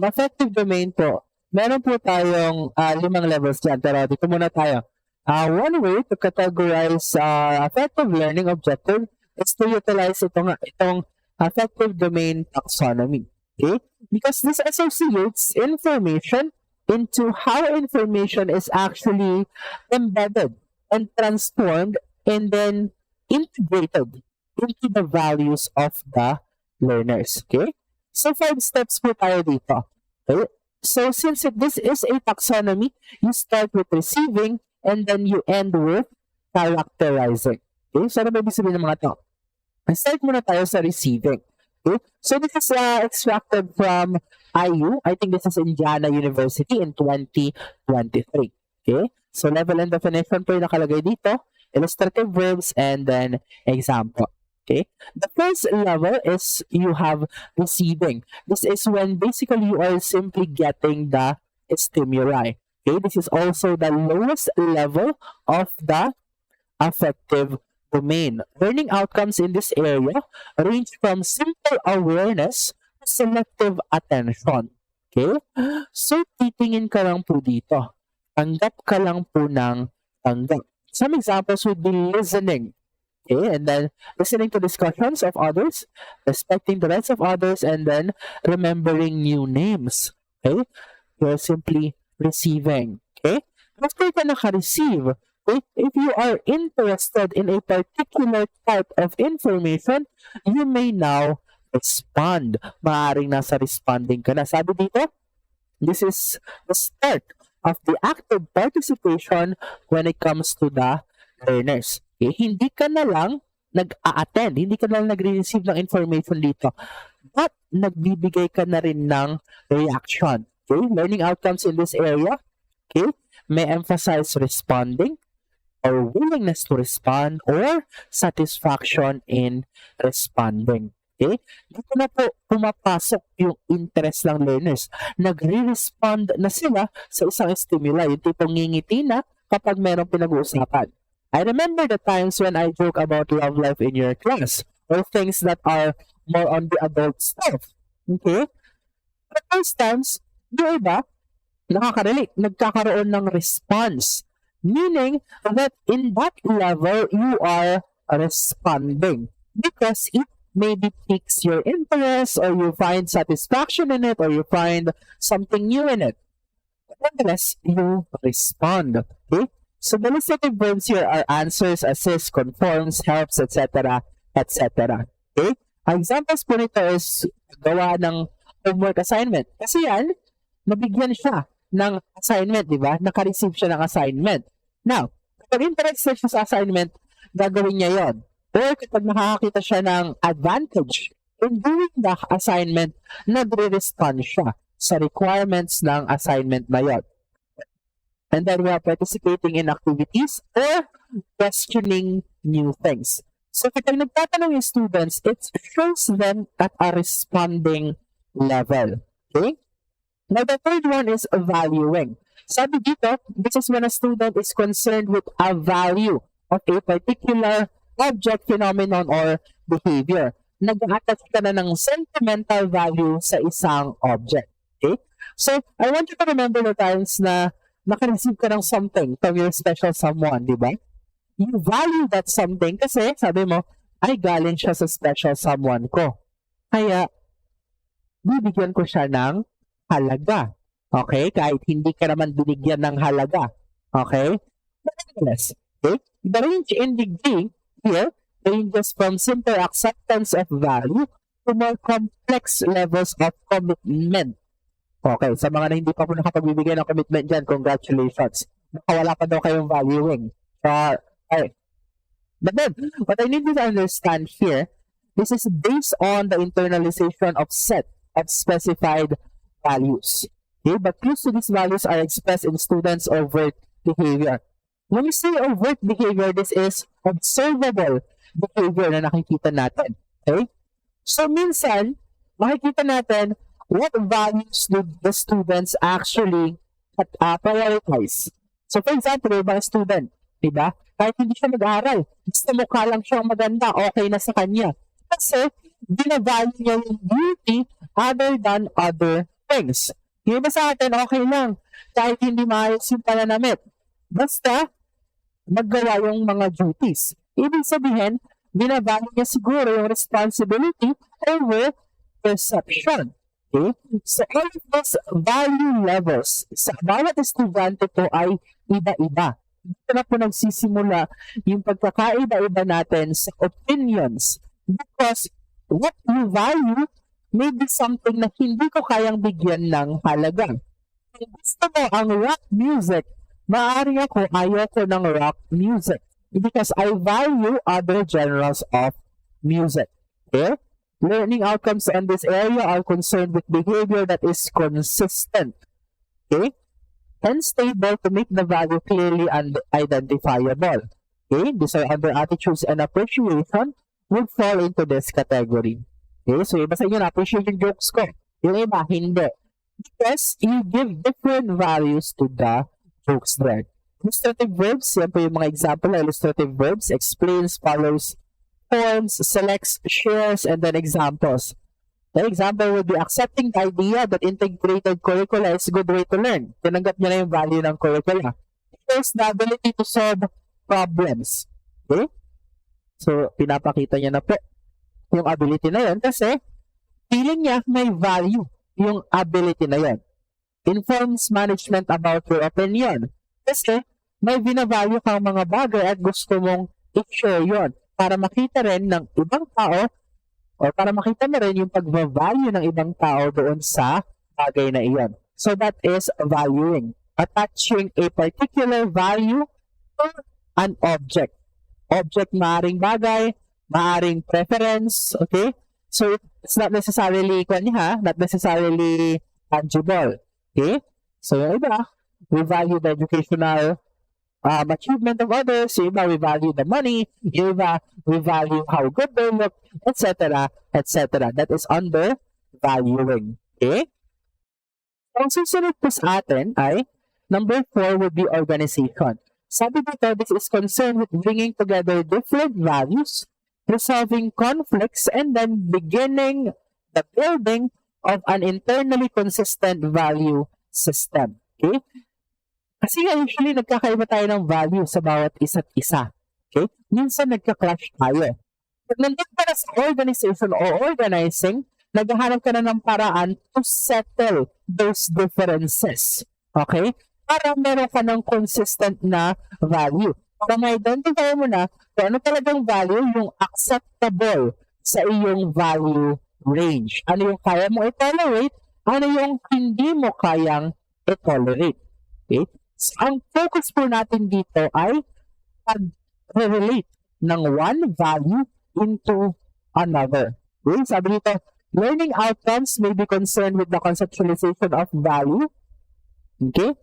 affective domain po, meron po tayong 5 levels dyan. Pero dito muna tayo. One way to categorize affective learning objective is to utilize itong affective domain taxonomy. Okay? Because this associates information into how information is actually embedded and transformed and then integrated into the values of the learners. Okay? So, 5 steps po tayo dito. Okay? So, since this is a taxonomy, you start with receiving and then you end with characterizing. Okay? So, ano ba ibig sabihin ng mga ito? Start muna tayo sa receiving. Okay? So, this is extracted from IU. I think this is Indiana University in 2023. Okay? So, level and definition po yung nakalagay dito. Illustrative verbs and then example. Okay? The first level is you have receiving. This is when basically you are simply getting the stimuli. Okay? This is also the lowest level of the affective domain. Learning outcomes in this area range from simple awareness to selective attention. Okay? So, titingin ka lang po dito. Tanggap ka lang po ng tanggap. Some examples would be listening. Okay? And then, listening to discussions of others, respecting the rights of others, and then remembering new names. Okay? You're simply receiving. Okay? After ka naka-receive, If you are interested in a particular type of information, you may now respond. Maaaring nasa responding ka na. Sabi dito, this is the start of the active participation when it comes to the learners. Hindi ka na lang nag-a-attend, hindi ka na lang nagre-receive ng information dito, but nagbibigay ka na rin ng reaction. Learning outcomes in this area, may emphasize responding, or willingness to respond, or satisfaction in responding. Dito na po pumapasok yung interest ng learners. Nagre-respond na sila sa isang stimuli, yung tipong ngingiti na kapag merong pinag-uusapan. I remember the times when I joke about love life in your class, or things that are more on the adult stuff. But those times, yung iba, nakaka-relate, nagkakaroon ng response. Meaning that in that level, you are responding because it maybe piques your interest, or you find satisfaction in it, or you find something new in it. Nonetheless, you respond. So the illustrative verbs here are answers, assists, conforms, helps, etc., etc. Examples po nito is gawa ng homework assignment. Kasi yan, nabigyan siya ng assignment, di ba? Naka-receive siya ng assignment. Now, kapag interested siya sa assignment, gagawin niya yon. Or kapag nakakakita siya ng advantage in doing the assignment, nagre-respond siya sa requirements ng assignment na yon. And then we are participating in activities or questioning new things. So kapag nagtatanong yung students, it shows them at a responding level. Now the third one is valuing. Sabi dito, this is when a student is concerned with a value of a particular object, phenomenon, or behavior. Nag-attach ka na ng sentimental value sa isang object. So I want you to remember the times na naka-receive ka ng something from your special someone, di ba? You value that something kasi sabi mo, ay galing siya sa special someone ko. Kaya, bibigyan ko siya ng halaga. Kahit hindi ka naman binigyan ng halaga. Nevertheless, the range in degree here ranges from simple acceptance of value to more complex levels of commitment. Sa mga na hindi pa po nakapagbibigay ng commitment dyan, congratulations. Nakawala pa daw kayong valuing. But then, what I need you to understand here, this is based on the internalization of set of specified values. But clues to these values are expressed in students' overt behavior. When we say overt behavior, this is observable behavior na nakikita natin. So minsan, makikita natin what values do the students actually prioritize. So for example, yung mga student, diba? Kahit hindi siya mag-aaral, gusto mukha lang siyang maganda, okay na sa kanya. Kasi, binavalue niya yung beauty other than other things. Yung iba sa atin, okay lang. Kahit hindi maayos yung pananamit. Basta, maggawa yung mga duties. Ibig sabihin, binavalue niya siguro yung responsibility over perception. So all of these value levels sa bawat estudyante po ay iba-iba. Dito na po nagsisimula yung pagkakaiba-iba natin sa opinions, because what you value may be something na hindi ko kayang bigyan ng halaga. Kung gusto mo ang rock music, maaari ako ayoko ng rock music because I value other genres of music. Learning outcomes in this area are concerned with behavior that is consistent, and stable to make the value clearly and identifiable. These are under attitudes and appreciation would fall into this category. So iba sa inyo na-appreciate yung jokes ko. Yung iba, hindi. Because you give different values to the jokes there. Illustrative verbs, yan po yung mga example na illustrative verbs, explains, follows, forms, selects, shares, and then examples. The example would be accepting the idea that integrated curricula is a good way to learn. Tinanggap niya na yung value ng curricula. First, the ability to solve problems. So, pinapakita niya na po yung ability na yun kasi feeling niya may value yung ability na yun. Informs management about your opinion. Kasi may binavalue kang mga bagay at gusto mong i-share yun para makita rin ng ibang tao o para makita na rin yung pag-value ng ibang tao doon sa bagay na iyon. So that is valuing. Attaching a particular value to an object. Object maaring bagay, maaring preference, okay? So it's not necessarily not necessarily tangible. Okay? So yung iba, we value the educational achievement of others, yung iba, we value the money, yung iba, we value how good they look, etc., etc. That is under valuing. Okay? Ang susunod po sa atin ay, number 4 would be organization. Sabi dito, this is concerned with bringing together different values, resolving conflicts, and then beginning the building of an internally consistent value system. Okay? Kasi usually nagkakaiba tayo ng value sa bawat isa't isa. Okay? Minsan nagka-clash tayo. Pag nandun ka na sa organization o organizing, naghahanap ka na ng paraan to settle those differences. Okay? Para meron ka ng consistent na value. Para ma-identify mo na kung ano talagang value yung acceptable sa iyong value range. Ano yung kaya mo i-tolerate, ano yung hindi mo kayang i-tolerate. Okay? So, ang focus po natin dito ay pag-relate ng one value into another. Okay? Sabi dito, learning outcomes may be concerned with the conceptualization of value. Okay?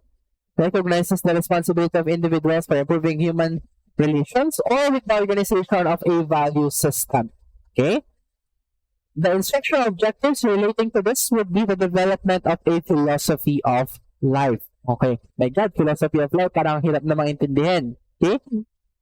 Recognizes the responsibility of individuals for improving human relations or with the organization of a value system. Okay? The instructional objectives relating to this would be the development of a philosophy of life. Okay. My God, philosophy of life, parang hirap na maintindihan. Okay?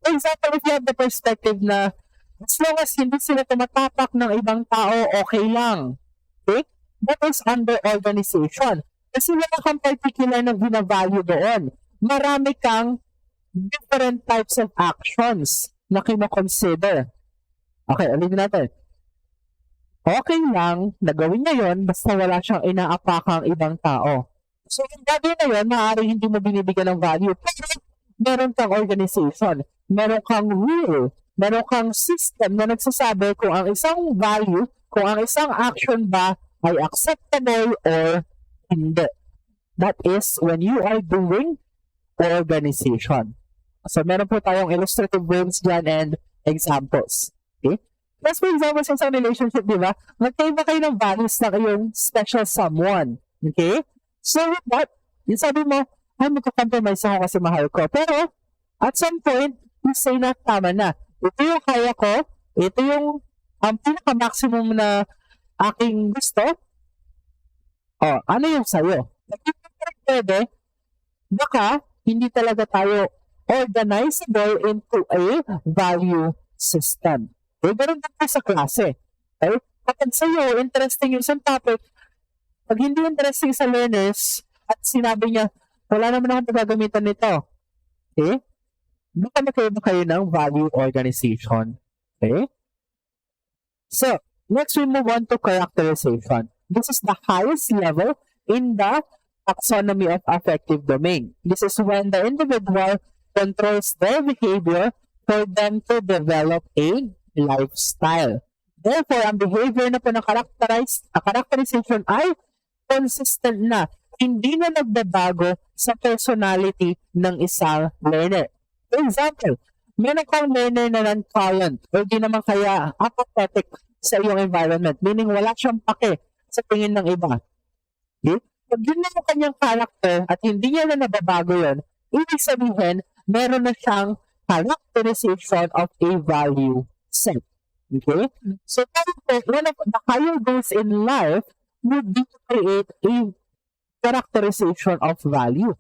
For example, if you have the perspective na as long as hindi sila tumatapak ng ibang tao, okay lang. Okay? That is under organization. Kasi wala kang particular na binavalue doon. Marami kang different types of actions na kino-consider. Okay, ulitin natin. Okay lang na gawin niya yun basta wala siyang inaapakang ibang tao. So, yung gagawin na yun, maaaring hindi mo binibigyan ng value. Pero, meron kang organization, meron kang rule, meron kang system na nagsasabi kung ang isang value, kung ang isang action ba ay acceptable or hindi. That is when you are doing organization. So, meron po tayong illustrative words dyan and examples. Okay? Plus, for example, sa isang relationship, di ba? Magkaiba kayo ng values ng iyong special someone. Okay? So, with that, yung sabi mo, ay, magka-compromise ako kasi mahal ko. Pero, at some point, you say na tama na. Ito yung kaya ko, ito yung pinaka-maximum na aking gusto. O, ano yung sayo? Pwede, baka hindi talaga tayo organizable into a value system. Okay, ganun din po sa klase. Okay? Kapag sa'yo, interesting yung isang topic, pag hindi interesting sa learners at sinabi niya, wala naman akong gagamitan nito. Okay? Baka magkaiba kayo ng value organization. Okay? So, next we move on to characterization. This is the highest level in the taxonomy of affective domain. This is when the individual controls their behavior for them to develop a lifestyle. Therefore, ang behavior na po ng characterization ay consistent na, hindi na nagbabago sa personality ng isang learner. For example, meron kang learner na non-tolerant o di naman kaya apathetic sa iyong environment, meaning wala siyang pake sa tingin ng iba. Okay? Pag yun na yung kanyang character at hindi niya na nababago yun, ibig sabihin, meron na siyang characterization of a value set. Okay? So, one of the higher goals in life would be to create a characterization of value.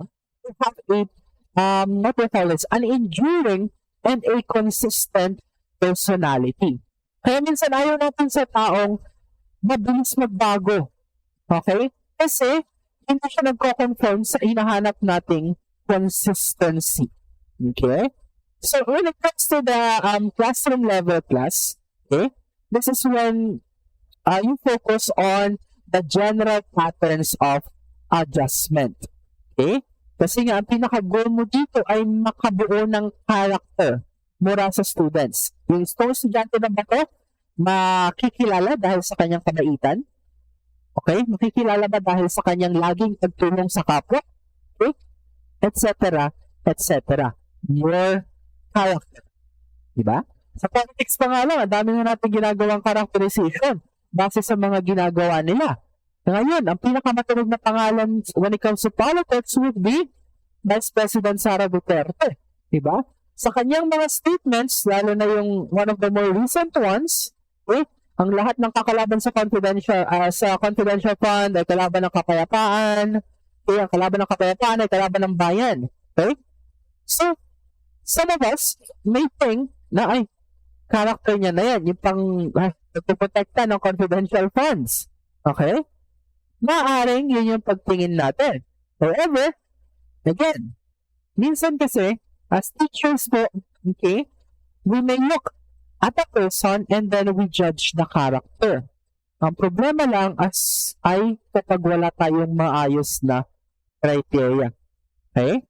To have a, an enduring and a consistent personality. Kaya minsan ayaw natin sa taong mabilis magbago. Okay? Kasi, hindi siya nagko-conform sa hinahanap nating consistency. Okay? So, when it comes to the classroom level class, okay, this is when you focus on the general patterns of adjustment. Okay? Kasi nga, ang pinaka-goal mo dito ay makabuo ng character mula sa students. Yung estudyante na ba ito, makikilala dahil sa kanyang kabaitan? Okay? Makikilala ba dahil sa kanyang laging pagtulong sa kapwa? Okay? Etc. Etc. Your character. Diba? Sa politics pa nga lang, ang dami na natin ginagawang characterization base sa mga ginagawa nila. Ngayon, ang pinakamatunog na pangalan when it comes to politics would be Vice President Sara Duterte. Diba? Sa kanyang mga statements, lalo na yung one of the more recent ones, okay, ang lahat ng kakalaban sa confidential fund ay kalaban ng kapayapaan. Okay, ang kalaban ng kapayapaan ay kalaban ng bayan. Okay? So, some of us may think na ay, character niya na yan, yung pang nagpuprotekta ng confidential funds. Okay? Maaring yun yung pagtingin natin. However, again, minsan kasi, as teachers po, okay, we may look at a person and then we judge the character. Ang problema lang ay kapag wala tayong maayos na criteria. Okay?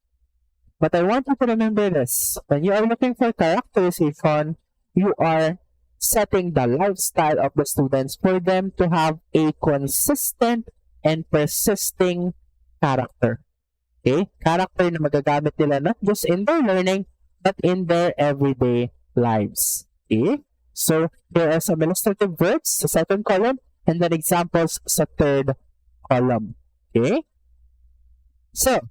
But I want you to remember this. When you are looking for characterization, you are setting the lifestyle of the students for them to have a consistent and persisting character. Okay? Character na magagamit nila not just in their learning, but in their everyday lives. Okay? So, there are some illustrative words sa second column and then examples sa third column. Okay? So,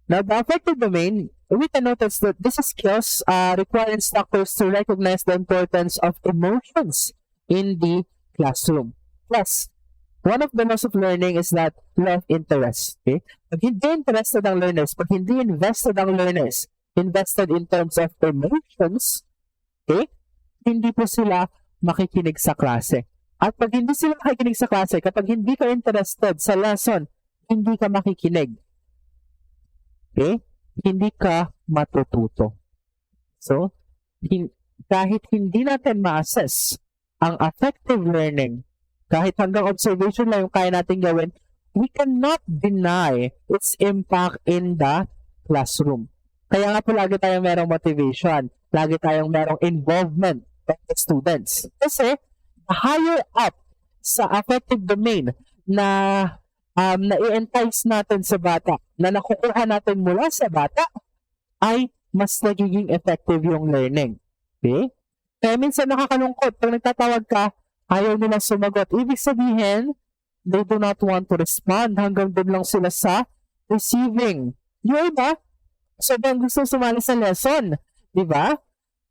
now the affective domain, we can notice that these skills require instructors to recognize the importance of emotions in the classroom. Plus, one of the laws of learning is that law of interest. Okay? Pag hindi interested ang learners, pag hindi invested ang learners, invested in terms of emotions, okay, hindi po sila makikinig sa klase. At pag hindi sila makikinig sa klase, kapag hindi ka interested sa lesson, hindi ka makikinig. Okay? Hindi ka matututo. So, kahit hindi natin ma-assess ang affective learning, kahit hanggang observation lang yung kaya natin gawin, we cannot deny its impact in the classroom. Kaya nga po lagi tayong merong motivation, lagi tayong merong involvement of the students. Kasi, higher up sa affective domain na na-i-entice natin sa bata, na nakukuha natin mula sa bata, ay mas nagiging effective yung learning. Okay? Kaya minsan nakakalungkot, pag nagtatawag ka, ayaw nila sumagot. Ibig sabihin, they do not want to respond. Hanggang doon lang sila sa receiving. Yung iba, sobrang gusto sumali sa lesson. Diba?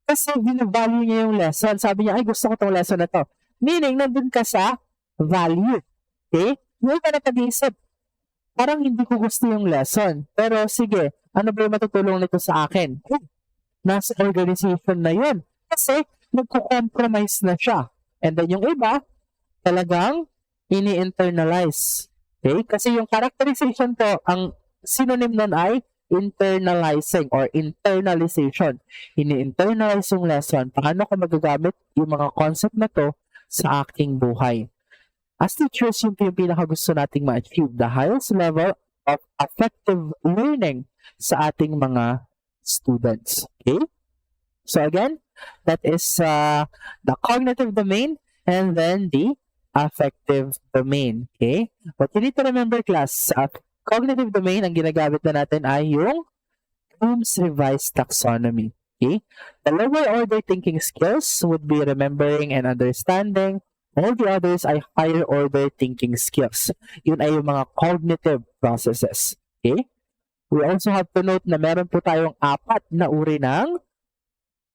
Kasi binavalue niya yung lesson. Sabi niya, ay gusto ko tong lesson na to. Meaning, nandun ka sa value. Okay? Yung iba nakag-isip, parang hindi ko gusto yung lesson. Pero sige, ano ba yung matutulong nito sa akin? Nasa organization na yun. Kasi, nagko-compromise na siya. And then yung iba, talagang ini-internalize. Okay? Kasi yung characterization po, ang synonym nun ay internalizing or internalization. Ini-internalize yung lesson. Paano ko magagamit yung mga concept na to sa aking buhay? As teachers, yung pinakagusto nating ma-achieve, the highest level of affective learning sa ating mga students. Okay? So again, that is the cognitive domain and then the affective domain. Okay? What you need to remember, class, cognitive domain, ang ginagamit na natin ay yung Bloom's revised taxonomy. Okay? The lower order thinking skills would be remembering and understanding. All the others ay higher order thinking skills. Yun ay yung mga cognitive processes. Okay? We also have to note na meron po tayong 4 na uri ng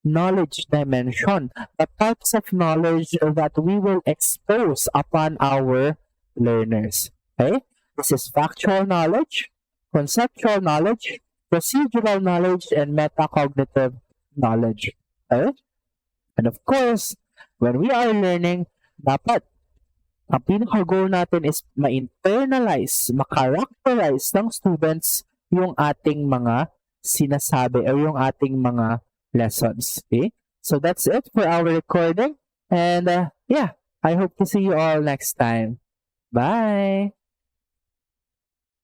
knowledge dimension. The types of knowledge that we will expose upon our learners. Okay? This is factual knowledge, conceptual knowledge, procedural knowledge, and metacognitive knowledge. Okay? And of course, when we are learning, dapat ang pinaka-goal natin is ma-internalize, ma-characterize ng students yung ating mga sinasabi o yung ating mga lessons. Okay? So that's it for our recording. And yeah, I hope to see you all next time. Bye!